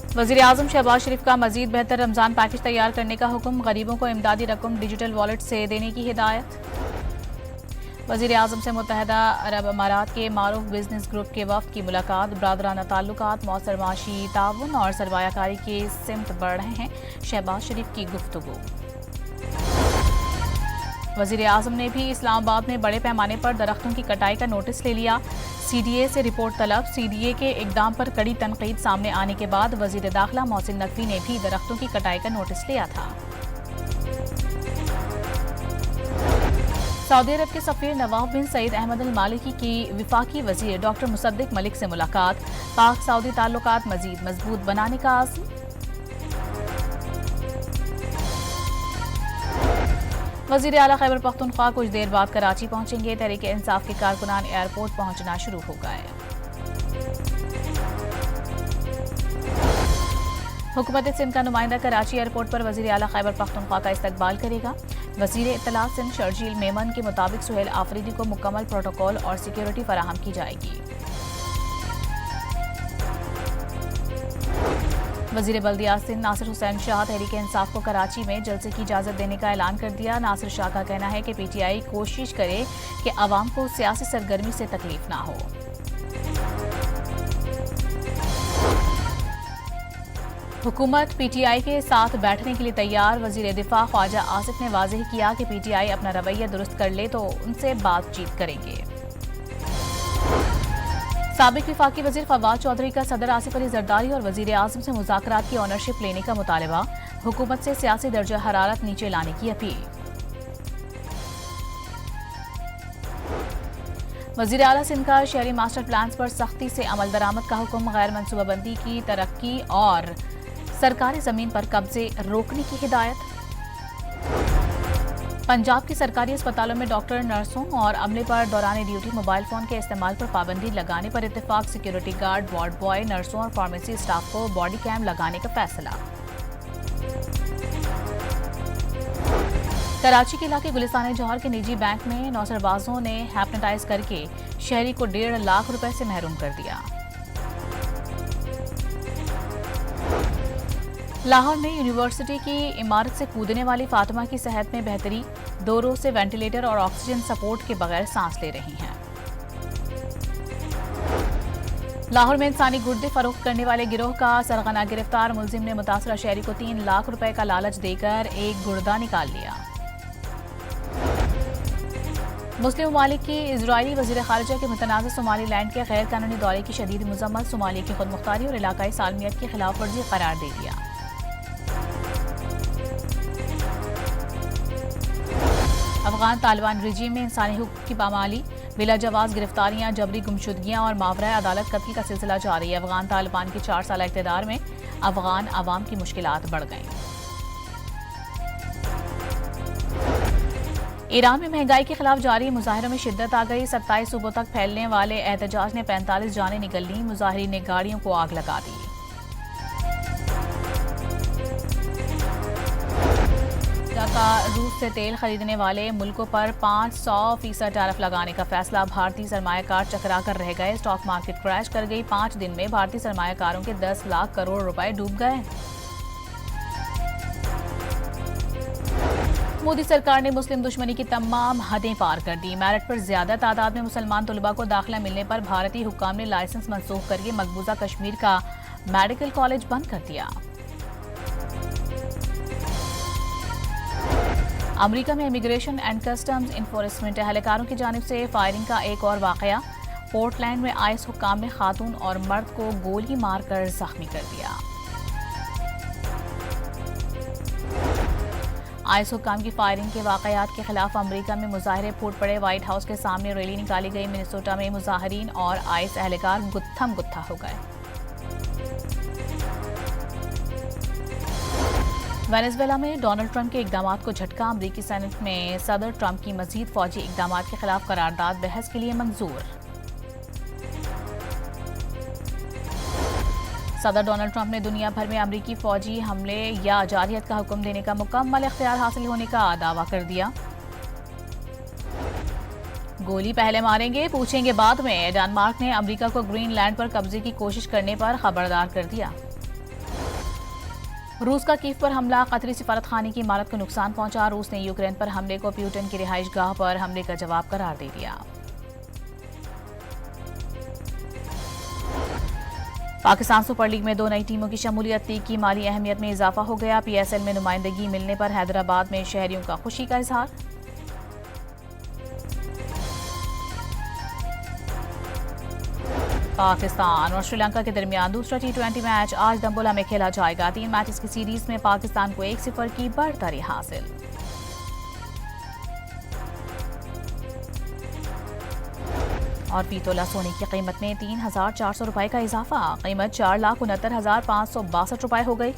वज़ीर आज़म शहबाज शरीफ का मजीद बेहतर रमज़ान पैकेज तैयार करने का हुक्म, गरीबों को इमदादी रकम डिजिटल वॉलेट से देने की हिदायत। वज़ीर आज़म से मुत्तहदा अरब अमारात के मारूफ बिजनेस ग्रुप के वफ़द की मुलाकात, बरादराना ताल्लुकात, मौसर माशी ताउन और सरमायाकारी की सिमत बढ़ रहे हैं, शहबाज शरीफ की गुफ्तगू। वज़ीर आज़म ने भी इस्लामाबाद में बड़े पैमाने पर दरख्तों की कटाई का नोटिस ले लिया, CDA से रिपोर्ट तलब। CDA के इक़दाम पर कड़ी तनकीद सामने आने के बाद वज़ीर दाखिला मोहसिन नकवी ने भी दरख्तों की कटाई का नोटिस लिया था। सऊदी अरब के सफ़ीर नवाफ बिन सईद अहमद अल मालिकी की वफाकी वज़ीर डॉक्टर मुसद्दिक मलिक से मुलाकात, पाक सऊदी ताल्लुकात मज़ीद मजबूत बनाने का आज़म। वज़ीर आला खैबर पख्तूनख्वा कुछ देर बाद कराची पहुंचेंगे, तहरीक इंसाफ के कारकुनान एयरपोर्ट पहुंचना शुरू हो गए। हुकूमत सिंध का नुमाइंदा कराची एयरपोर्ट पर वज़ीर आला खैबर पख्तूनख्वा का इस्तकबाल करेगा। वज़ीर इत्तला सिंध शर्जील मेमन के मुताबिक सुहेल आफरीदी को मुकम्मल प्रोटोकॉल और सिक्योरिटी फराहम की जाएगी। वज़ीर बल्दिया सिंध नासिर हुसैन शाह तहरीक इंसाफ को कराची में जलसे की इजाज़त देने का ऐलान कर दिया। नासिर शाह का कहना है कि PTI कोशिश करे कि आवाम को सियासी सरगर्मी से तकलीफ ना हो। हुकूमत PTI के साथ बैठने के लिए तैयार। वज़ीर दिफा ख्वाजा आसिफ ने वाज़ेह किया कि PTI अपना रवैया दुरुस्त कर ले तो उनसे बातचीत करेंगे। साबिक विफाकी वज़ीर फवाद चौधरी का सदर आसिफ अली जरदारी और वज़ीर आज़म से मुज़ाकरात की ऑनरशिप लेने का मुतालबा, हुकूमत से सियासी दर्जा हरारत नीचे लाने की अपील। वज़ीर आला सिंध का शहरी मास्टर प्लान पर सख्ती से अमल दरामद का हुक्म, गैर मनसूबाबंदी की तरक्की और सरकारी जमीन पर कब्जे रोकने की हिदायत। पंजाब के सरकारी अस्पतालों में डॉक्टर, नर्सों और अमले पर दौरान ड्यूटी मोबाइल फोन के इस्तेमाल पर पाबंदी लगाने पर इत्तेफाक। सिक्योरिटी गार्ड, वार्ड बॉय, नर्सों और फार्मेसी स्टाफ को बॉडी कैम लगाने का फैसला। कराची के इलाके गुलिस्तान जौहर के निजी बैंक में नौसरबाजों ने हैप्नोटाइज करके शहरी को 1.5 लाख रुपए से महरूम कर दिया। लाहौर में यूनिवर्सिटी की इमारत से कूदने वाली फातिमा की सेहत में बेहतरी, 2 रोज से वेंटिलेटर और ऑक्सीजन सपोर्ट के बगैर सांस ले रही हैं। लाहौर में इंसानी गुर्दे फरोख्त करने वाले गिरोह का सरगना गिरफ्तार। मुलजिम ने मुतासरा शहरी को 3 लाख रुपए का लालच देकर एक गुर्दा निकाल लिया। मुस्लिम ममालिक की इजरायली वज़ीर ख़ारिजा के मुतनाज़ सोमालीलैंड के गैर कानूनी दौरे की शदीद मज़म्मत, सोमालिया की खुदमुख्तारी और इलाकाई सालमियत की खिलाफ वर्जी करार दे दिया। अफगान तालिबान रिजीम में इंसानी हुकूक की पामाली, बिला जवाज गिरफ्तारियां, जबरी गुमशुदगियां और मावरा अदालत कत्ल का सिलसिला जारी है। अफगान तालिबान के 4 साल इक़्तिदार में अफगान आवाम की मुश्किलात बढ़ गईं। ईरान में महंगाई के खिलाफ जारी मुजाहिरों में शिद्दत आ गई। 27 सूबों तक फैलने वाले एहतजाज ने 45 जानें निकल लीं। मुजाहिरीन ने गाड़ियों को आग लगा दी। रूस से तेल खरीदने वाले मुल्कों पर 500% टैरिफ लगाने का फैसला। भारतीय सरमायाकार चकरा कर रह गए। स्टॉक मार्केट क्रैश कर गई। 5 दिन में भारतीय सरमायाकारों के 10 लाख करोड़ रुपए डूब गए। मोदी सरकार ने मुस्लिम दुश्मनी की तमाम हदें पार कर दी। मेरिट पर ज्यादा तादाद में मुसलमान तलबा को दाखिला मिलने पर भारतीय हुक्काम ने लाइसेंस मनसूख करके मकबूजा कश्मीर का मेडिकल कॉलेज बंद कर दिया। अमेरिका में इमिग्रेशन एंड कस्टम्स इन्फोर्समेंट एहलकारों की जानिब से फायरिंग का एक और वाकया। पोर्टलैंड में आईएस हुक्काम ने खातून और मर्द को गोली मारकर जख्मी कर दिया। आईएस हुक्काम की फायरिंग के वाकयात के खिलाफ अमेरिका में मुजाहरे फूट पड़े। व्हाइट हाउस के सामने रैली निकाली गई। मिनेसोटा में मुजाहिरीन और आईएस एहलकार गुत्थम गुत्था हो गए। वेनेजुएला में डोनाल्ड ट्रंप के इकदामात को झटका। अमरीकी सेनेट में सदर ट्रंप की मजीद फौजी इकदामात के खिलाफ करारदाद बहस के लिए मंजूर। सदर डोनाल्ड ट्रंप ने दुनिया भर में अमरीकी फौजी हमले या जारियत का हुक्म देने का मुकम्मल इख्तियार हासिल होने का दावा कर दिया। गोली पहले मारेंगे, पूछेंगे बाद में। डेनमार्क ने अमरीका को ग्रीनलैंड पर कब्जे की कोशिश करने पर खबरदार कर दिया। रूस का कीव पर हमला, कतरी सिफारतखाने की इमारत को नुकसान पहुंचा। रूस ने यूक्रेन पर हमले को प्यूटन की रिहाइश गाह पर हमले का जवाब करार दे दिया। पाकिस्तान सुपर लीग में 2 नई टीमों की शमूलियत, लीग की माली अहमियत में इजाफा हो गया। PSL में नुमाइंदगी मिलने पर हैदराबाद में शहरियों का खुशी का इजहार। पाकिस्तान और श्रीलंका के दरमियान दूसरा T20 मैच आज दंबोला में खेला जाएगा। 3 मैचेस की सीरीज में पाकिस्तान को 1-0 की बढ़तरी हासिल। और पीतोला सोने की कीमत में 3,400 रुपए का इजाफा, कीमत 4,69,562 रुपए हो गई।